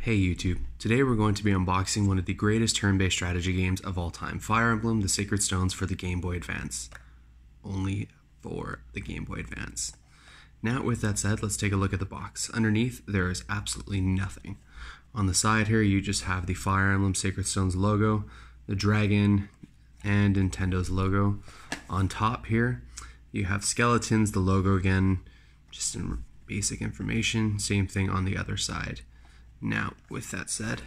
Hey YouTube, today we're going to be unboxing one of the greatest turn-based strategy games of all time, Fire Emblem: The Sacred Stones for the Game Boy Advance. Only for the Game Boy Advance. Now with that said, let's take a look at the box. Underneath, there is absolutely nothing. On the side here, you just have the Fire Emblem Sacred Stones logo, the dragon, and Nintendo's logo. On top here, you have skeletons, the logo again, just in basic information, same thing on the other side. Now, with that said,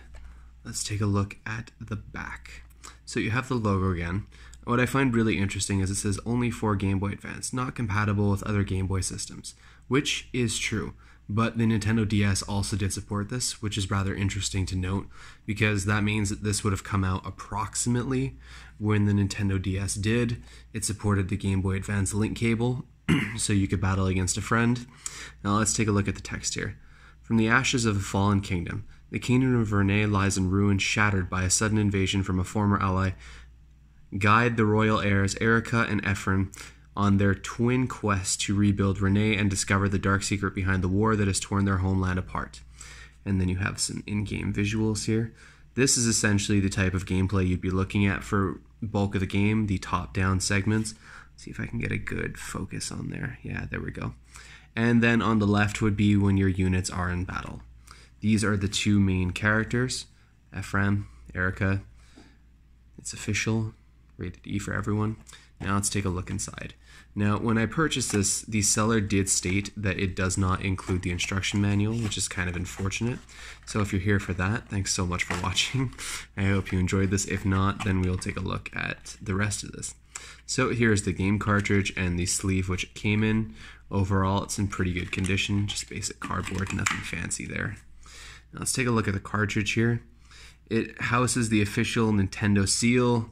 let's take a look at the back. So you have the logo again. What I find really interesting is it says only for Game Boy Advance, not compatible with other Game Boy systems, which is true. But the Nintendo DS also did support this, which is rather interesting to note, because that means that this would have come out approximately when the Nintendo DS did. It supported the Game Boy Advance link cable, so you could battle against a friend. Now let's take a look at the text here. From the ashes of a fallen kingdom, the kingdom of Vernay lies in ruin, shattered by a sudden invasion from a former ally. Guide the royal heirs, Erika and Ephraim, on their twin quest to rebuild Vernay and discover the dark secret behind the war that has torn their homeland apart. And then you have some in-game visuals here. This is essentially the type of gameplay you'd be looking at for bulk of the game, the top-down segments. Let's see if I can get a good focus on there. Yeah, there we go. And then on the left would be when your units are in battle. These are the two main characters, Ephraim, Erika. It's official, rated E for everyone. Now let's take a look inside. Now, when I purchased this, the seller did state that it does not include the instruction manual, which is kind of unfortunate. So if you're here for that, thanks so much for watching. I hope you enjoyed this. If not, then we'll take a look at the rest of this. So here's the game cartridge and the sleeve which it came in. Overall, it's in pretty good condition, just basic cardboard, nothing fancy there. Now let's take a look at the cartridge here. It houses the official Nintendo seal.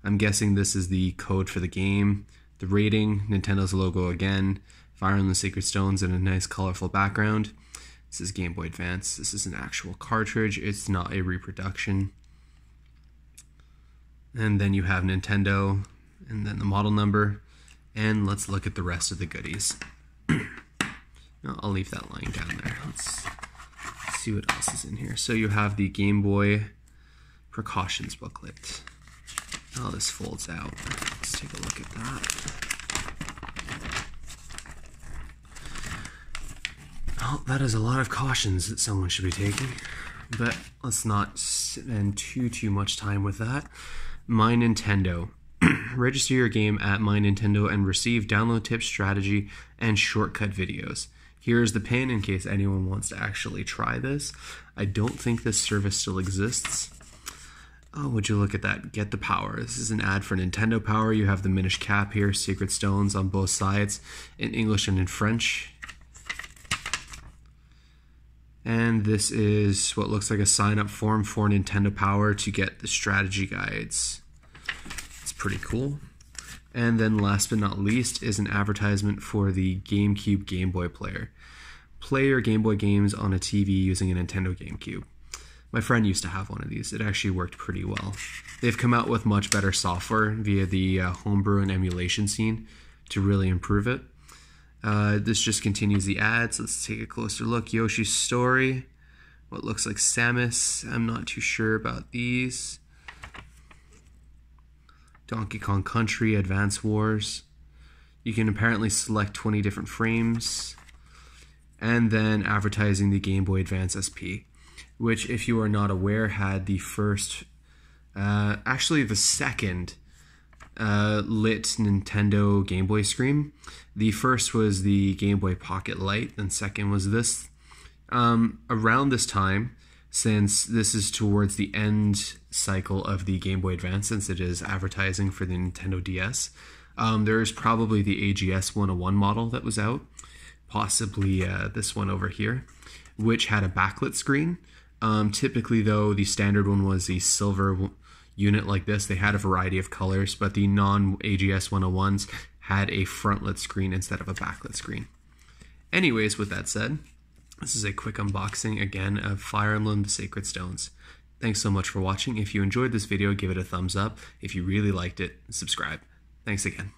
I'm guessing this is the code for the game. The rating, Nintendo's logo again, Fire Emblem: The Sacred Stones in a nice colorful background. This is Game Boy Advance. This is an actual cartridge. It's not a reproduction. And then you have Nintendo, and then the model number. And let's look at the rest of the goodies. No, I'll leave that lying down there. Let's see what else is in here. So you have the Game Boy precautions booklet. Oh, this folds out. Let's take a look at that. Well, that is a lot of cautions that someone should be taking, but let's not spend too much time with that. My Nintendo. Register your game at My Nintendo and receive download tips, strategy, and shortcut videos. Here's the pin in case anyone wants to actually try this. I don't think this service still exists. Oh, would you look at that? Get the power. This is an ad for Nintendo Power. You have the Minish Cap here, Sacred Stones on both sides, in English and in French. And this is what looks like a sign-up form for Nintendo Power to get the strategy guides. It's pretty cool. And then last but not least is an advertisement for the GameCube Game Boy player. Play your Game Boy games on a TV using a Nintendo GameCube. My friend used to have one of these. It actually worked pretty well. They've come out with much better software via the homebrew and emulation scene to really improve it. This just continues the ads. Let's take a closer look. Yoshi's Story. What looks like Samus. I'm not too sure about these. Donkey Kong Country, Advance Wars. You can apparently select 20 different frames. And then advertising the Game Boy Advance SP, which, if you are not aware, had the first, actually the second lit Nintendo Game Boy screen. The first was the Game Boy Pocket Lite, and second was this. Around this time, since this is towards the end cycle of the Game Boy Advance, since it is advertising for the Nintendo DS, there is probably the AGS 101 model that was out, possibly this one over here, which had a backlit screen. Typically, though, the standard one was the silver unit like this. They had a variety of colors, but the non-AGS 101s had a frontlit screen instead of a backlit screen. Anyways, with that said, this is a quick unboxing, again, of Fire Emblem: The Sacred Stones. Thanks so much for watching. If you enjoyed this video, give it a thumbs up. If you really liked it, subscribe. Thanks again.